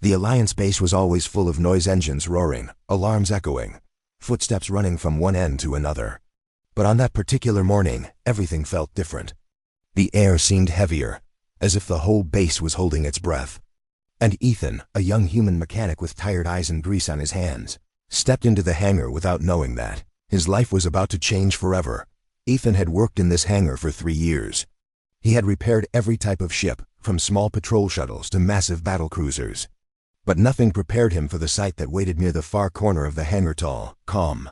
The Alliance base was always full of noise, engines roaring, alarms echoing, footsteps running from one end to another. But on that particular morning, everything felt different. The air seemed heavier, as if the whole base was holding its breath. And Ethan, a young human mechanic with tired eyes and grease on his hands, stepped into the hangar without knowing that his life was about to change forever. Ethan had worked in this hangar for 3 years. He had repaired every type of ship, from small patrol shuttles to massive battle cruisers. But nothing prepared him for the sight that waited near the far corner of the hangar, tall, calm,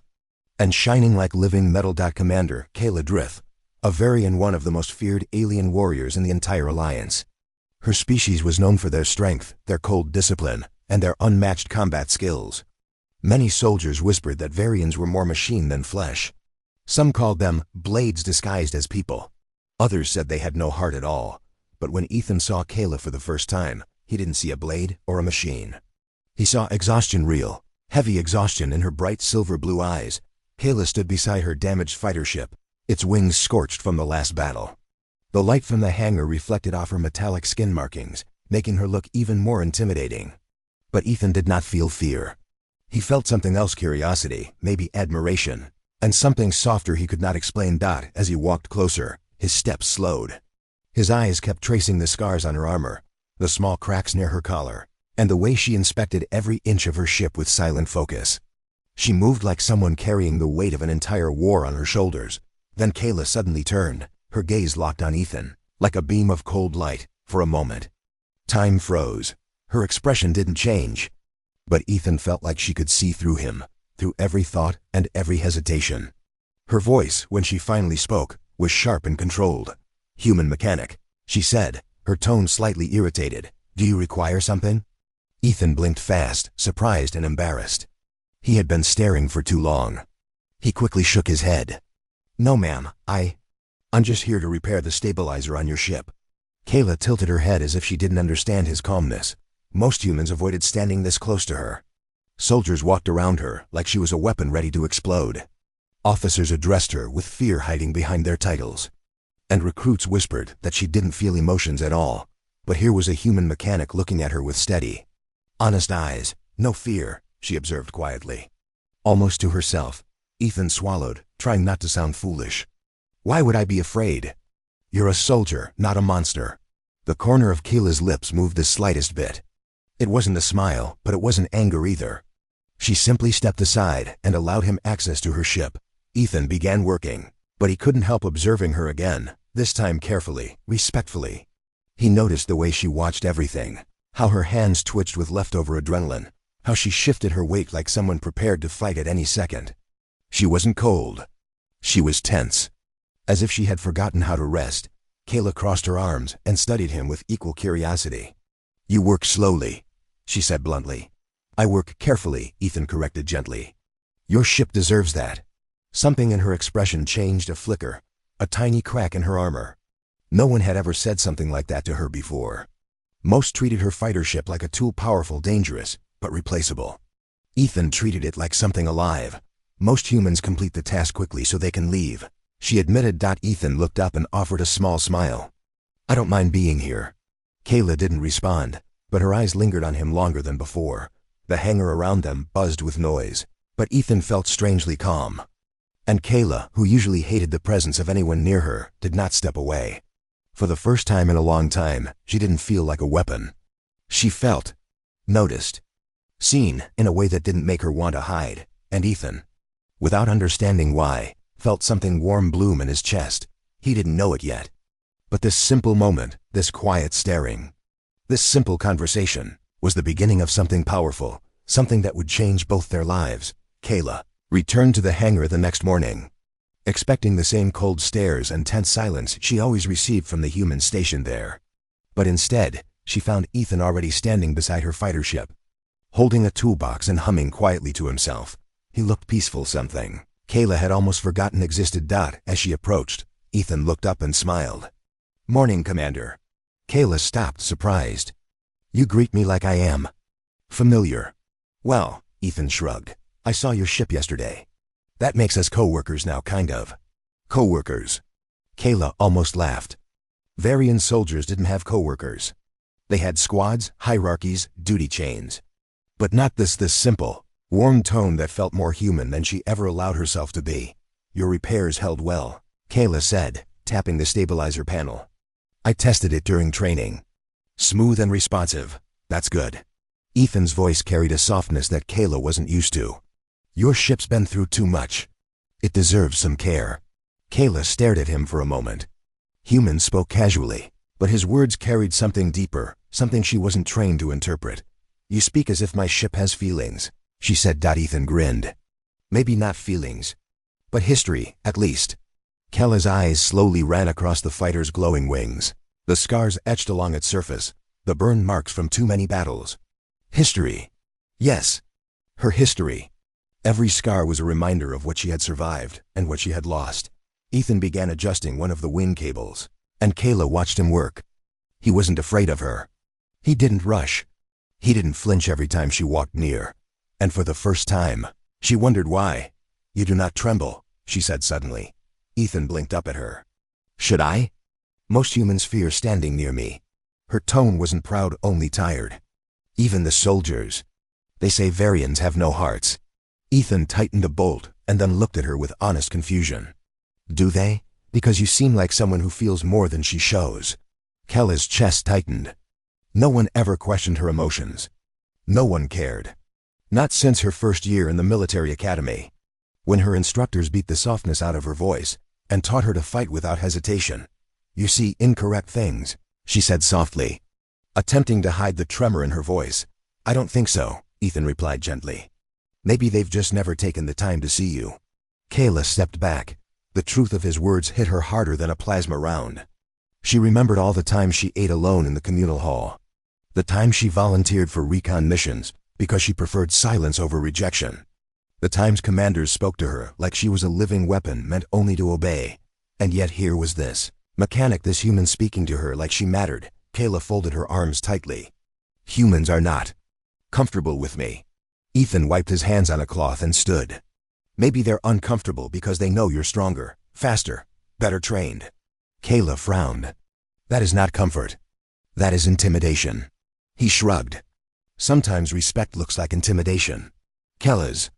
and shining like living metal. Commander Kayla Drith, a Varian, one of the most feared alien warriors in the entire Alliance. Her species was known for their strength, their cold discipline, and their unmatched combat skills. Many soldiers whispered that Varians were more machine than flesh. Some called them blades disguised as people. Others said they had no heart at all. But when Ethan saw Kayla for the first time, he didn't see a blade or a machine. He saw exhaustion, real, heavy exhaustion in her bright silver blue eyes. Kayla stood beside her damaged fighter ship, its wings scorched from the last battle. The light from the hangar reflected off her metallic skin markings, making her look even more intimidating. But Ethan did not feel fear. He felt something else, curiosity, maybe admiration, and something softer he could not explain. As he walked closer, his steps slowed. His eyes kept tracing the scars on her armor, the small cracks near her collar, and the way she inspected every inch of her ship with silent focus. She moved like someone carrying the weight of an entire war on her shoulders. Then Kayla suddenly turned, her gaze locked on Ethan, like a beam of cold light. For a moment, time froze. Her expression didn't change. But Ethan felt like she could see through him, through every thought and every hesitation. Her voice, when she finally spoke, was sharp and controlled. "Human mechanic," she said, her tone slightly irritated. "Do you require something?" Ethan blinked fast, surprised and embarrassed. He had been staring for too long. He quickly shook his head. "No, ma'am, I'm just here to repair the stabilizer on your ship." Kayla tilted her head as if she didn't understand his calmness. Most humans avoided standing this close to her. Soldiers walked around her like she was a weapon ready to explode. Officers addressed her with fear hiding behind their titles. And recruits whispered that she didn't feel emotions at all. But here was a human mechanic looking at her with steady, honest eyes. "No fear," she observed quietly. Almost to herself, Ethan swallowed, trying not to sound foolish. "Why would I be afraid? You're a soldier, not a monster." The corner of Kayla's lips moved the slightest bit. It wasn't a smile, but it wasn't anger either. She simply stepped aside and allowed him access to her ship. Ethan began working, but he couldn't help observing her again, this time carefully, respectfully. He noticed the way she watched everything, how her hands twitched with leftover adrenaline, how she shifted her weight like someone prepared to fight at any second. She wasn't cold. She was tense. As if she had forgotten how to rest, Kayla crossed her arms and studied him with equal curiosity. "You work slowly," she said bluntly. "I work carefully," Ethan corrected gently. "Your ship deserves that." Something in her expression changed, a flicker, a tiny crack in her armor. No one had ever said something like that to her before. Most treated her fighter ship like a tool, powerful, dangerous, but replaceable. Ethan treated it like something alive. "Most humans complete the task quickly so they can leave," she admitted. Ethan looked up and offered a small smile. "I don't mind being here." Kayla didn't respond, but her eyes lingered on him longer than before. The hangar around them buzzed with noise, but Ethan felt strangely calm. And Kayla, who usually hated the presence of anyone near her, did not step away. For the first time in a long time, she didn't feel like a weapon. She felt, noticed, seen in a way that didn't make her want to hide. And Ethan, without understanding why, felt something warm bloom in his chest. He didn't know it yet. But this simple moment, this quiet staring, this simple conversation, was the beginning of something powerful, something that would change both their lives. Kayla returned to the hangar the next morning, expecting the same cold stares and tense silence she always received from the humans stationed there. But instead, she found Ethan already standing beside her fighter ship, holding a toolbox and humming quietly to himself. He looked peaceful, something Kayla had almost forgotten existed. As she approached, Ethan looked up and smiled. "Morning, Commander." Kayla stopped, surprised. "You greet me like I am familiar." "Well," Ethan shrugged, "I saw your ship yesterday. That makes us co-workers now, kind of." "Co-workers?" Kayla almost laughed. Varian soldiers didn't have co-workers. They had squads, hierarchies, duty chains. But not this simple, warm tone that felt more human than she ever allowed herself to be. Your repairs held well, Kayla said, tapping the stabilizer panel. I tested it during training. Smooth and responsive. That's good. Ethan's voice carried a softness that Kayla wasn't used to. Your ship's been through too much. It deserves some care. Kayla stared at him for a moment. Human spoke casually, but his words carried something deeper, something she wasn't trained to interpret. You speak as if my ship has feelings, she said. Ethan grinned. Maybe not feelings, but history, at least. Kayla's eyes slowly ran across the fighter's glowing wings, the scars etched along its surface, the burn marks from too many battles. History. Yes. Her history. Every scar was a reminder of what she had survived and what she had lost. Ethan began adjusting one of the wing cables, and Kayla watched him work. He wasn't afraid of her. He didn't rush. He didn't flinch every time she walked near. And for the first time, she wondered why. You do not tremble, she said suddenly. Ethan blinked up at her. Should I? Most humans fear standing near me. Her tone wasn't proud, only tired. Even the soldiers. They say Varians have no hearts. Ethan tightened a bolt and then looked at her with honest confusion. Do they? Because you seem like someone who feels more than she shows. Kayla's chest tightened. No one ever questioned her emotions. No one cared. Not since her first year in the military academy, when her instructors beat the softness out of her voice and taught her to fight without hesitation. You see incorrect things, she said softly, attempting to hide the tremor in her voice. I don't think so, Ethan replied gently. Maybe they've just never taken the time to see you. Kayla stepped back. The truth of his words hit her harder than a plasma round. She remembered all the times she ate alone in the communal hall. The time she volunteered for recon missions because she preferred silence over rejection. The times commanders spoke to her like she was a living weapon meant only to obey. And yet here was this human speaking to her like she mattered. Kayla folded her arms tightly. Humans are not comfortable with me. Ethan wiped his hands on a cloth and stood. Maybe they're uncomfortable because they know you're stronger, faster, better trained. Kayla frowned. That is not comfort. That is intimidation. He shrugged. Sometimes respect looks like intimidation. Kayla's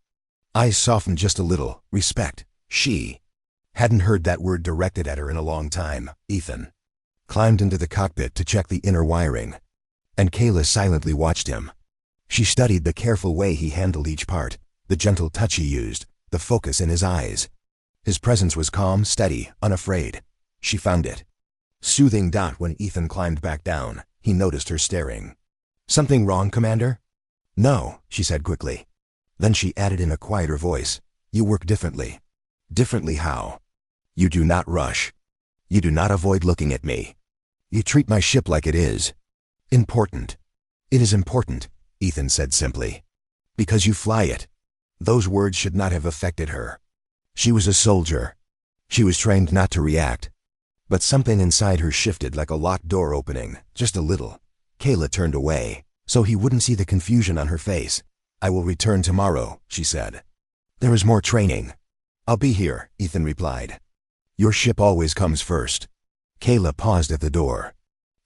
eyes softened just a little. Respect. She hadn't heard that word directed at her in a long time. Ethan climbed into the cockpit to check the inner wiring, and Kayla silently watched him. She studied the careful way he handled each part, the gentle touch he used, the focus in his eyes. His presence was calm, steady, unafraid. She found it soothing. When Ethan climbed back down, he noticed her staring. Something wrong, Commander? No, she said quickly. Then she added in a quieter voice, you work differently. Differently how? You do not rush. You do not avoid looking at me. You treat my ship like it is important. It is important, Ethan said simply. Because you fly it. Those words should not have affected her. She was a soldier. She was trained not to react. But something inside her shifted like a locked door opening, just a little. Kayla turned away, so he wouldn't see the confusion on her face. I will return tomorrow, she said. There is more training. I'll be here, Ethan replied. Your ship always comes first. Kayla paused at the door.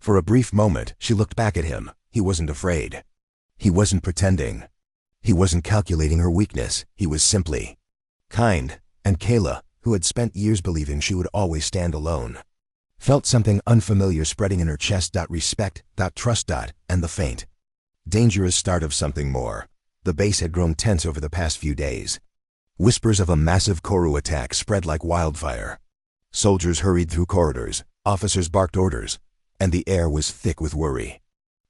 For a brief moment, she looked back at him. He wasn't afraid. He wasn't pretending. He wasn't calculating her weakness. He was simply kind. And Kayla, who had spent years believing she would always stand alone, felt something unfamiliar spreading in her chest. Respect, trust, and the faint, dangerous start of something more. The base had grown tense over the past few days. Whispers of a massive Koru attack spread like wildfire. Soldiers hurried through corridors, officers barked orders, and the air was thick with worry.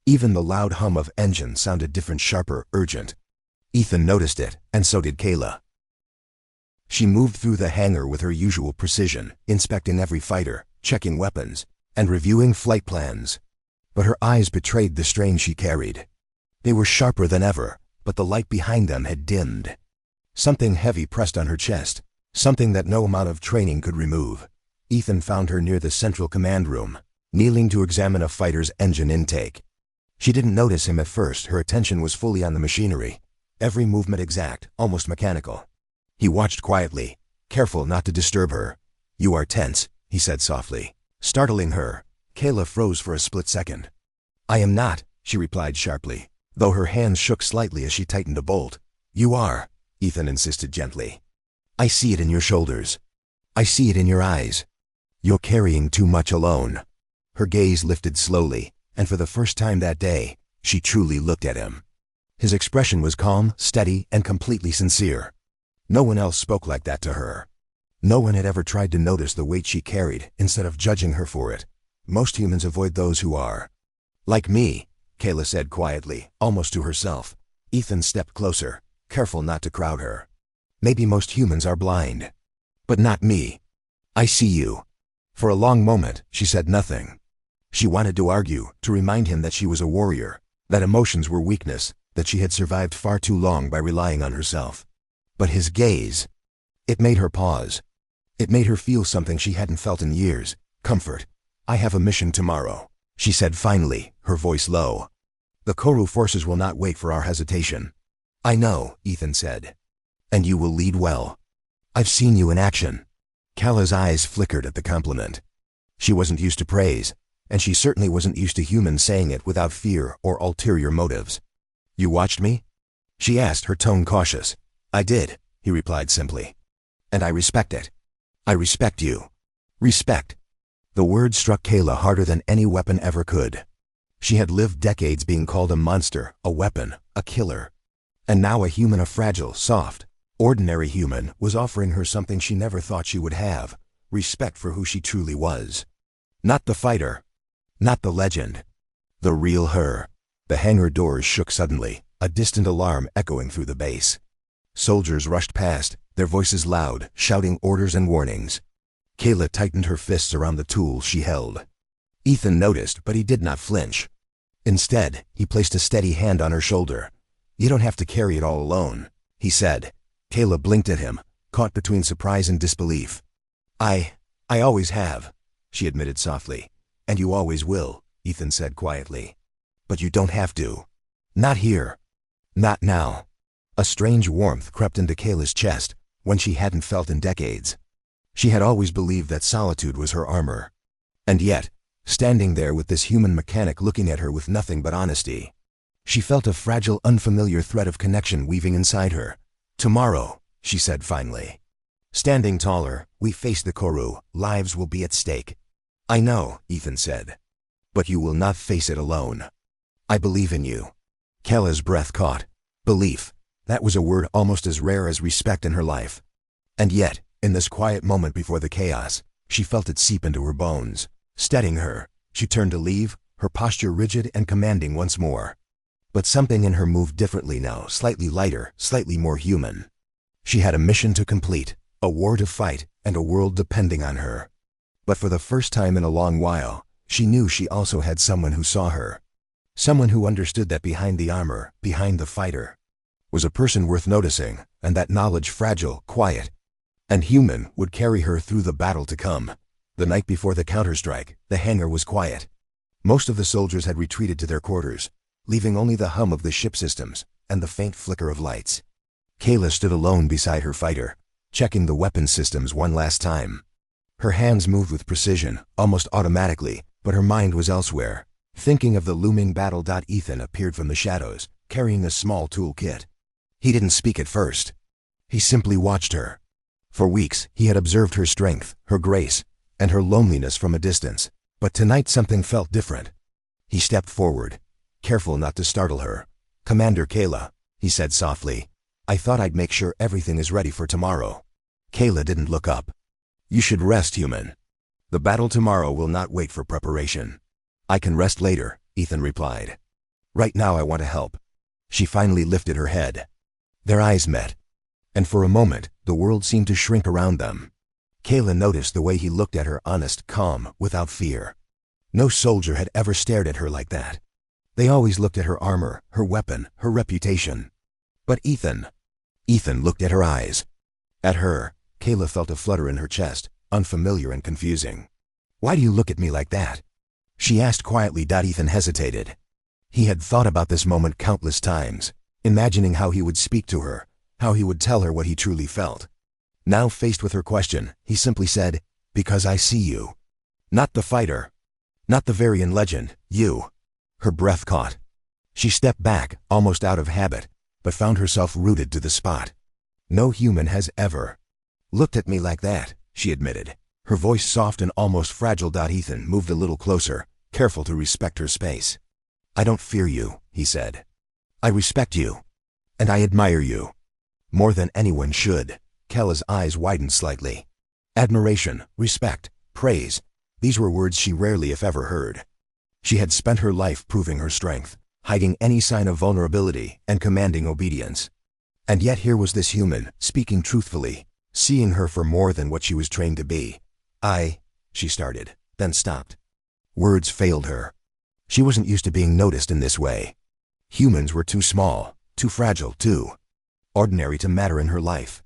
Even the loud hum of engines sounded different, sharper, urgent. Ethan noticed it, and so did Kayla. She moved through the hangar with her usual precision, inspecting every fighter, checking weapons, and reviewing flight plans. But her eyes betrayed the strain she carried. They were sharper than ever, but the light behind them had dimmed. Something heavy pressed on her chest, something that no amount of training could remove. Ethan found her near the central command room, kneeling to examine a fighter's engine intake. She didn't notice him at first. Her attention was fully on the machinery, every movement exact, almost mechanical. He watched quietly, careful not to disturb her. You are tense, he said softly, startling her. Kayla froze for a split second. I am not, she replied sharply, though her hands shook slightly as she tightened a bolt. You are, Ethan insisted gently. I see it in your shoulders. I see it in your eyes. You're carrying too much alone. Her gaze lifted slowly, and for the first time that day, she truly looked at him. His expression was calm, steady, and completely sincere. No one else spoke like that to her. No one had ever tried to notice the weight she carried instead of judging her for it. Most humans avoid those who are. Like me, Kayla said quietly, almost to herself. Ethan stepped closer, careful not to crowd her. Maybe most humans are blind. But not me. I see you. For a long moment, she said nothing. She wanted to argue, to remind him that she was a warrior, that emotions were weakness, that she had survived far too long by relying on herself. But his gaze, it made her pause. It made her feel something she hadn't felt in years, comfort. I have a mission tomorrow, she said finally, her voice low. The Koru forces will not wait for our hesitation. I know, Ethan said. And you will lead well. I've seen you in action. Kala's eyes flickered at the compliment. She wasn't used to praise, and she certainly wasn't used to humans saying it without fear or ulterior motives. You watched me? She asked, her tone cautious. I did, he replied simply. And I respect it. I respect you. Respect. The word struck Kayla harder than any weapon ever could. She had lived decades being called a monster, a weapon, a killer. And now a human, a fragile, soft, ordinary human, was offering her something she never thought she would have, respect for who she truly was. Not the fighter. Not the legend. The real her. The hangar doors shook suddenly, a distant alarm echoing through the base. Soldiers rushed past, their voices loud, shouting orders and warnings. Kayla tightened her fists around the tools she held. Ethan noticed, but he did not flinch. Instead, he placed a steady hand on her shoulder. You don't have to carry it all alone, he said. Kayla blinked at him, caught between surprise and disbelief. I always have, she admitted softly. And you always will, Ethan said quietly. But you don't have to. Not here. Not now. A strange warmth crept into Kayla's chest, one she hadn't felt in decades. She had always believed that solitude was her armor. And yet, standing there with this human mechanic looking at her with nothing but honesty, she felt a fragile, unfamiliar thread of connection weaving inside her. Tomorrow, she said finally. Standing taller, we face the Koru. Lives will be at stake. I know, Ethan said. But you will not face it alone. I believe in you. Kayla's breath caught. Belief. That was a word almost as rare as respect in her life. And yet, in this quiet moment before the chaos, she felt it seep into her bones. Steadying her, she turned to leave, her posture rigid and commanding once more. But something in her moved differently now, slightly lighter, slightly more human. She had a mission to complete, a war to fight, and a world depending on her. But for the first time in a long while, she knew she also had someone who saw her. Someone who understood that behind the armor, behind the fighter, was a person worth noticing, and that knowledge fragile, quiet, and human would carry her through the battle to come. The night before the counterstrike, the hangar was quiet. Most of the soldiers had retreated to their quarters, leaving only the hum of the ship systems and the faint flicker of lights. Kayla stood alone beside her fighter, checking the weapon systems one last time. Her hands moved with precision, almost automatically, but her mind was elsewhere, thinking of the looming battle. Ethan appeared from the shadows, carrying a small toolkit. He didn't speak at first. He simply watched her. For weeks, he had observed her strength, her grace, and her loneliness from a distance. But tonight something felt different. He stepped forward, careful not to startle her. Commander Kayla, he said softly, I thought I'd make sure everything is ready for tomorrow. Kayla didn't look up. You should rest, human. The battle tomorrow will not wait for preparation. I can rest later, Ethan replied. Right now I want to help. She finally lifted her head. Their eyes met. And for a moment, the world seemed to shrink around them. Kayla noticed the way he looked at her, honest, calm, without fear. No soldier had ever stared at her like that. They always looked at her armor, her weapon, her reputation. But Ethan looked at her eyes. At her, Kayla felt a flutter in her chest, unfamiliar and confusing. Why do you look at me like that? She asked quietly. Ethan hesitated. He had thought about this moment countless times, imagining how he would speak to her, how he would tell her what he truly felt. Now faced with her question, he simply said, because I see you. Not the fighter. Not the Varian legend, you. Her breath caught. She stepped back, almost out of habit, but found herself rooted to the spot. No human has ever looked at me like that, she admitted, her voice soft and almost fragile. Ethan moved a little closer, careful to respect her space. I don't fear you, he said. I respect you. And I admire you. More than anyone should. Kella's eyes widened slightly. Admiration, respect, praise. These were words she rarely if ever heard. She had spent her life proving her strength, hiding any sign of vulnerability and commanding obedience. And yet here was this human, speaking truthfully, seeing her for more than what she was trained to be. She started, then stopped. Words failed her. She wasn't used to being noticed in this way. Humans were too small, too fragile, too ordinary to matter in her life.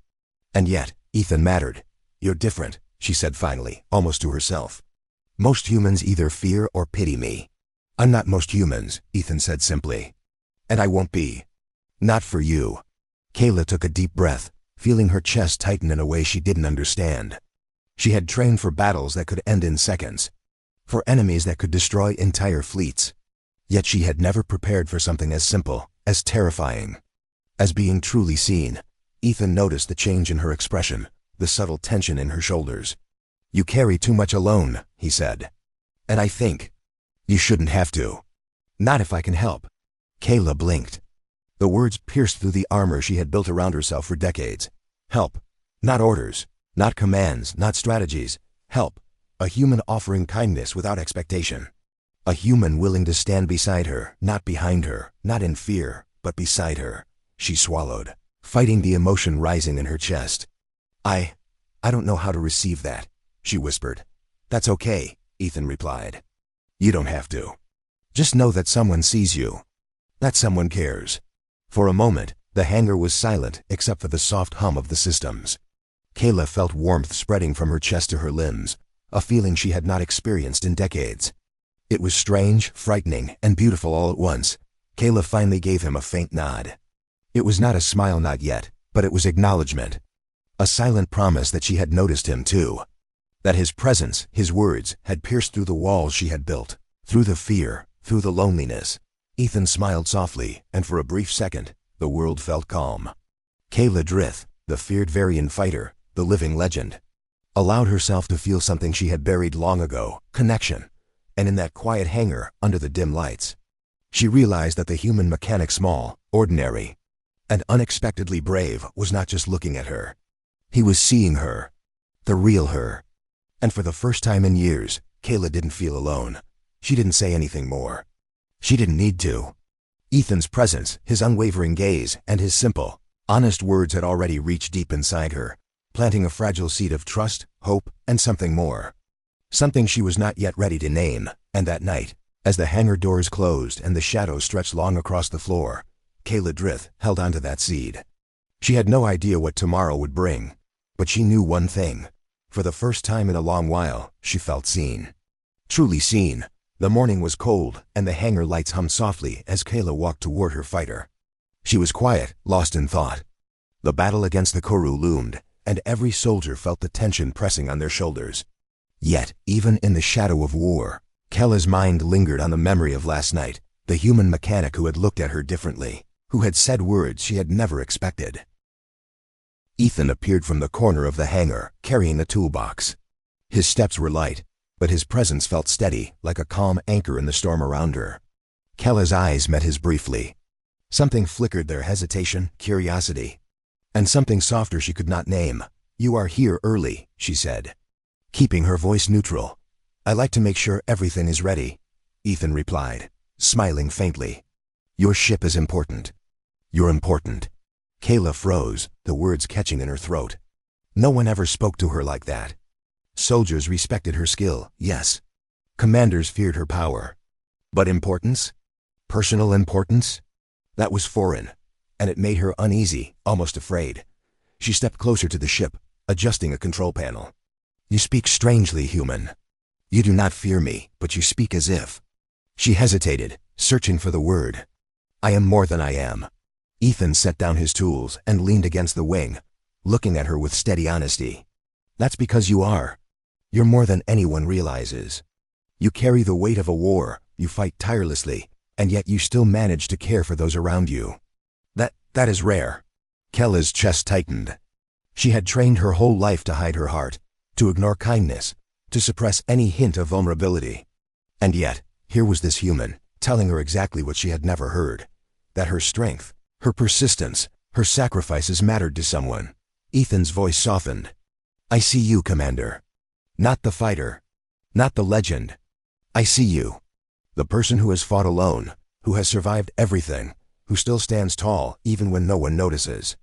And yet, Ethan mattered. You're different, she said finally, almost to herself. Most humans either fear or pity me. I'm not most humans, Ethan said simply. And I won't be. Not for you. Kayla took a deep breath, feeling her chest tighten in a way she didn't understand. She had trained for battles that could end in seconds, for enemies that could destroy entire fleets. Yet she had never prepared for something as simple, as terrifying, as being truly seen. Ethan noticed the change in her expression, the subtle tension in her shoulders. You carry too much alone, he said. And I think you shouldn't have to. Not if I can help. Kayla blinked. The words pierced through the armor she had built around herself for decades. Help. Not orders. Not commands. Not strategies. Help. A human offering kindness without expectation. A human willing to stand beside her, not behind her, not in fear, but beside her. She swallowed, fighting the emotion rising in her chest. I don't know how to receive that, she whispered. That's okay, Ethan replied. You don't have to. Just know that someone sees you. That someone cares. For a moment, the hangar was silent except for the soft hum of the systems. Kayla felt warmth spreading from her chest to her limbs, a feeling she had not experienced in decades. It was strange, frightening, and beautiful all at once. Kayla finally gave him a faint nod. It was not a smile, not yet, but it was acknowledgement. A silent promise that she had noticed him too. That his presence, his words, had pierced through the walls she had built, through the fear, through the loneliness. Ethan smiled softly, and for a brief second, the world felt calm. Kayla Drith, the feared Varian fighter, the living legend, allowed herself to feel something she had buried long ago, connection. And in that quiet hangar, under the dim lights, she realized that the human mechanic, small, ordinary, and unexpectedly brave, was not just looking at her. He was seeing her. The real her. And for the first time in years, Kayla didn't feel alone. She didn't say anything more. She didn't need to. Ethan's presence, his unwavering gaze, and his simple, honest words had already reached deep inside her, planting a fragile seed of trust, hope, and something more. Something she was not yet ready to name. And that night, as the hangar doors closed and the shadows stretched long across the floor, Kayla Drith held onto that seed. She had no idea what tomorrow would bring, but she knew one thing. For the first time in a long while, she felt seen. Truly seen. The morning was cold, and the hangar lights hummed softly as Kayla walked toward her fighter. She was quiet, lost in thought. The battle against the Koru loomed, and every soldier felt the tension pressing on their shoulders. Yet, even in the shadow of war, Kayla's mind lingered on the memory of last night, the human mechanic who had looked at her differently, who had said words she had never expected. Ethan appeared from the corner of the hangar, carrying a toolbox. His steps were light, but his presence felt steady, like a calm anchor in the storm around her. Kayla's eyes met his briefly. Something flickered there, hesitation, curiosity, and something softer she could not name. You are here early, she said, keeping her voice neutral. I like to make sure everything is ready, Ethan replied, smiling faintly. Your ship is important. You're important. Kayla froze, the words catching in her throat. No one ever spoke to her like that. Soldiers respected her skill, yes. Commanders feared her power. But importance? Personal importance? That was foreign, and it made her uneasy, almost afraid. She stepped closer to the ship, adjusting a control panel. You speak strangely, human. You do not fear me, but you speak as if. She hesitated, searching for the word. I am more than I am. Ethan set down his tools and leaned against the wing, looking at her with steady honesty. That's because you are. You're more than anyone realizes. You carry the weight of a war, you fight tirelessly, And yet you still manage to care for those around you. That is rare. Kayla's chest tightened. She had trained her whole life to hide her heart, to ignore kindness, to suppress any hint of vulnerability. And yet, here was this human, telling her exactly what she had never heard. That her strength, her persistence, her sacrifices mattered to someone. Ethan's voice softened. I see you, Commander. Not the fighter. Not the legend. I see you. The person who has fought alone, who has survived everything, who still stands tall even when no one notices.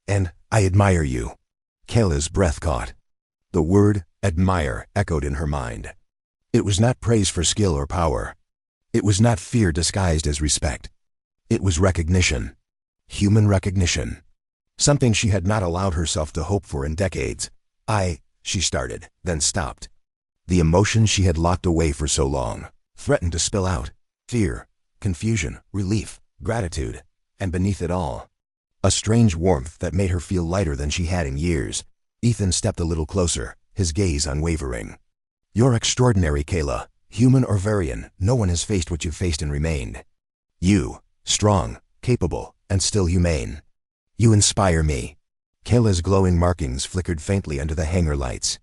And I admire you. Kayla's breath caught. The word admire echoed in her mind. It was not praise for skill or power. It was not fear disguised as respect. It was recognition. Human recognition. Something she had not allowed herself to hope for in decades. She started, then stopped. The emotions she had locked away for so long threatened to spill out. Fear, confusion, relief, gratitude, and beneath it all, a strange warmth that made her feel lighter than she had in years. Ethan stepped a little closer, his gaze unwavering. You're extraordinary, Kayla. Human or Varian, no one has faced what you've faced and remained. You, strong, capable, and still humane. You inspire me. Kayla's glowing markings flickered faintly under the hangar lights.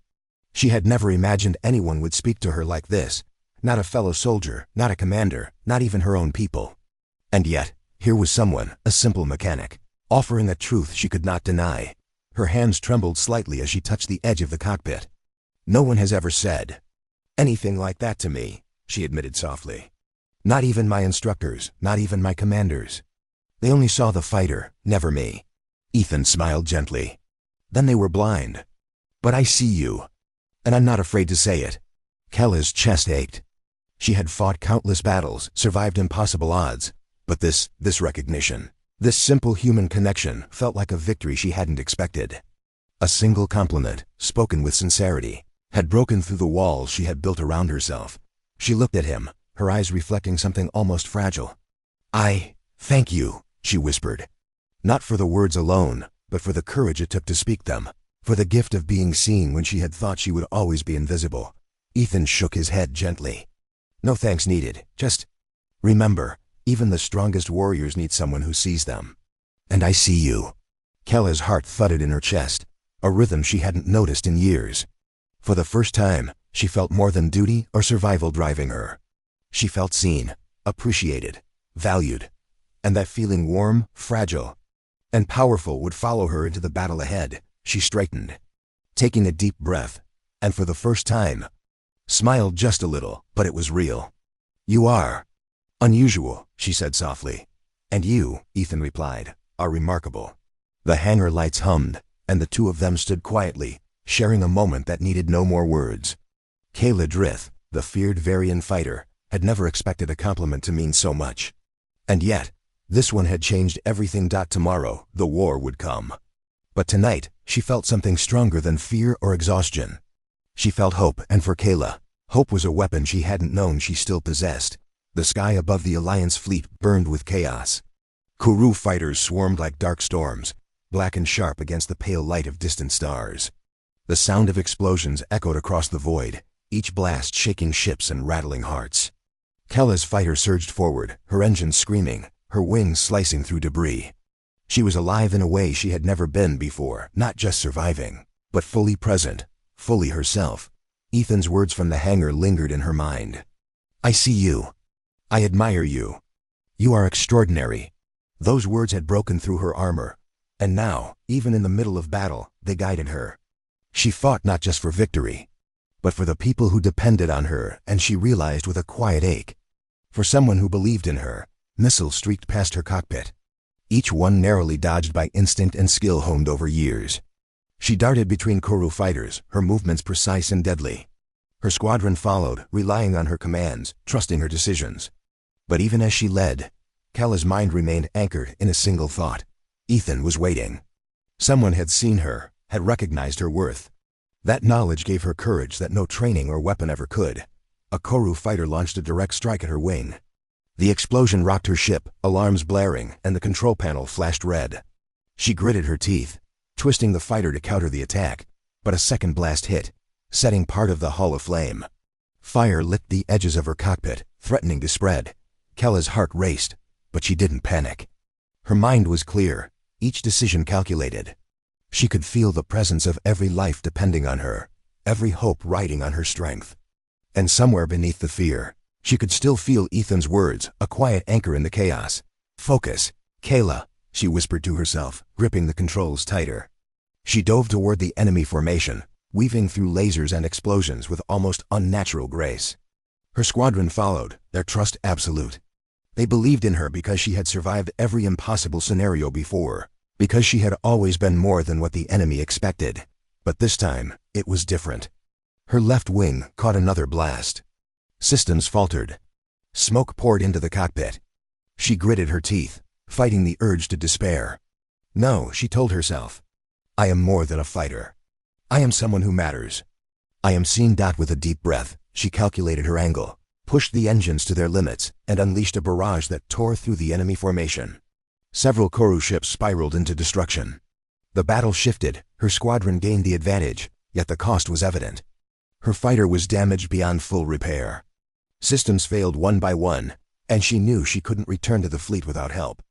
She had never imagined anyone would speak to her like this. Not a fellow soldier, not a commander, not even her own people. And yet, here was someone, a simple mechanic, offering a truth she could not deny. Her hands trembled slightly as she touched the edge of the cockpit. No one has ever said anything like that to me, she admitted softly. Not even my instructors, not even my commanders. They only saw the fighter, never me. Ethan smiled gently. Then they were blind. But I see you. And I'm not afraid to say it. Kayla's chest ached. She had fought countless battles, survived impossible odds. But this recognition, this simple human connection felt like a victory she hadn't expected. A single compliment, spoken with sincerity, had broken through the walls she had built around herself. She looked at him, her eyes reflecting something almost fragile. I thank you, she whispered. Not for the words alone, but for the courage it took to speak them, for the gift of being seen when she had thought she would always be invisible. Ethan shook his head gently. No thanks needed, just remember, even the strongest warriors need someone who sees them. And I see you. Kayla's heart thudded in her chest, a rhythm she hadn't noticed in years. For the first time, she felt more than duty or survival driving her. She felt seen, appreciated, valued, and that feeling warm, fragile, and powerful would follow her into the battle ahead. She straightened, taking a deep breath, and for the first time, smiled just a little, but it was real. You are unusual, she said softly. And you, Ethan replied, are remarkable. The hangar lights hummed, and the two of them stood quietly, sharing a moment that needed no more words. Kayla Drith, the feared Varian fighter, had never expected a compliment to mean so much. And yet, this one had changed everything. Tomorrow, the war would come. But tonight, she felt something stronger than fear or exhaustion. She felt hope, and for Kayla, hope was a weapon she hadn't known she still possessed. The sky above the Alliance fleet burned with chaos. Kuru fighters swarmed like dark storms, black and sharp against the pale light of distant stars. The sound of explosions echoed across the void, each blast shaking ships and rattling hearts. Kayla's fighter surged forward, her engines screaming, her wings slicing through debris. She was alive in a way she had never been before, not just surviving, but fully present, fully herself. Ethan's words from the hangar lingered in her mind. I see you. I admire you. You are extraordinary. Those words had broken through her armor, and now, even in the middle of battle, they guided her. She fought not just for victory, but for the people who depended on her, and she realized with a quiet ache. For someone who believed in her. Missiles streaked past her cockpit, each one narrowly dodged by instinct and skill honed over years. She darted between Kuru fighters, her movements precise and deadly. Her squadron followed, relying on her commands, trusting her decisions. But even as she led, Kayla's mind remained anchored in a single thought. Ethan was waiting. Someone had seen her, had recognized her worth. That knowledge gave her courage that no training or weapon ever could. A Kuru fighter launched a direct strike at her wing. The explosion rocked her ship, alarms blaring, and the control panel flashed red. She gritted her teeth, twisting the fighter to counter the attack, but a second blast hit, setting part of the hull aflame. Fire lit the edges of her cockpit, threatening to spread. Kella's heart raced, but she didn't panic. Her mind was clear, each decision calculated. She could feel the presence of every life depending on her, every hope riding on her strength. And somewhere beneath the fear, she could still feel Ethan's words, a quiet anchor in the chaos. "Focus, Kayla," she whispered to herself, gripping the controls tighter. She dove toward the enemy formation, weaving through lasers and explosions with almost unnatural grace. Her squadron followed, their trust absolute. They believed in her because she had survived every impossible scenario before, because she had always been more than what the enemy expected. But this time, it was different. Her left wing caught another blast. Systems faltered. Smoke poured into the cockpit. She gritted her teeth, fighting the urge to despair. No, she told herself. I am more than a fighter. I am someone who matters. I am seen. With a deep breath, she calculated her angle, pushed the engines to their limits, and unleashed a barrage that tore through the enemy formation. Several Koru ships spiraled into destruction. The battle shifted, her squadron gained the advantage, yet the cost was evident. Her fighter was damaged beyond full repair. Systems failed one by one, and she knew she couldn't return to the fleet without help.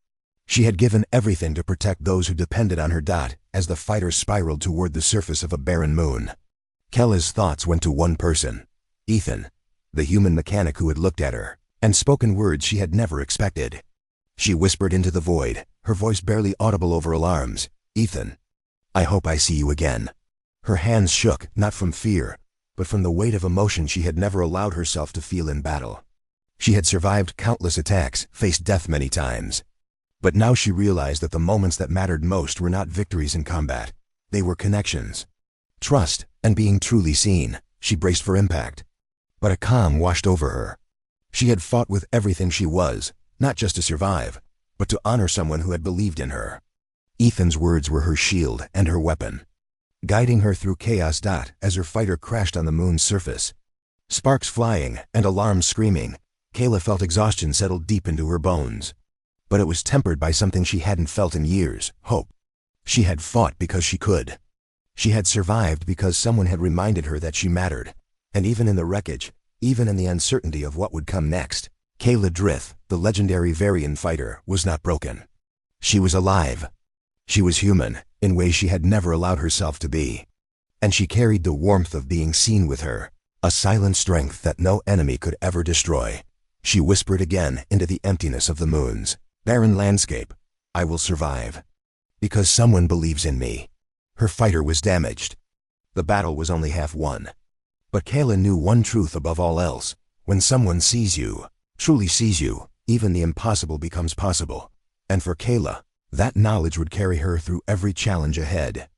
She had given everything to protect those who depended on her. As the fighter spiraled toward the surface of a barren moon, Kella's thoughts went to one person, Ethan, the human mechanic who had looked at her and spoken words she had never expected. She whispered into the void, her voice barely audible over alarms. "Ethan, I hope I see you again." Her hands shook, not from fear, but from the weight of emotion she had never allowed herself to feel in battle. She had survived countless attacks, faced death many times. But now she realized that the moments that mattered most were not victories in combat. They were connections. Trust, and being truly seen. She braced for impact. But a calm washed over her. She had fought with everything she was, not just to survive, but to honor someone who had believed in her. Ethan's words were her shield and her weapon, guiding her through chaos. As her fighter crashed on the moon's surface, sparks flying and alarms screaming, Kayla felt exhaustion settle deep into her bones. But it was tempered by something she hadn't felt in years, hope. She had fought because she could. She had survived because someone had reminded her that she mattered. And even in the wreckage, even in the uncertainty of what would come next, Kayla Drith, the legendary Varian fighter, was not broken. She was alive. She was human, in ways she had never allowed herself to be. And she carried the warmth of being seen with her, a silent strength that no enemy could ever destroy. She whispered again into the emptiness of the moon's barren landscape, "I will survive. Because someone believes in me." Her fighter was damaged. The battle was only half won. But Kayla knew one truth above all else. When someone sees you, truly sees you, even the impossible becomes possible. And for Kayla, that knowledge would carry her through every challenge ahead.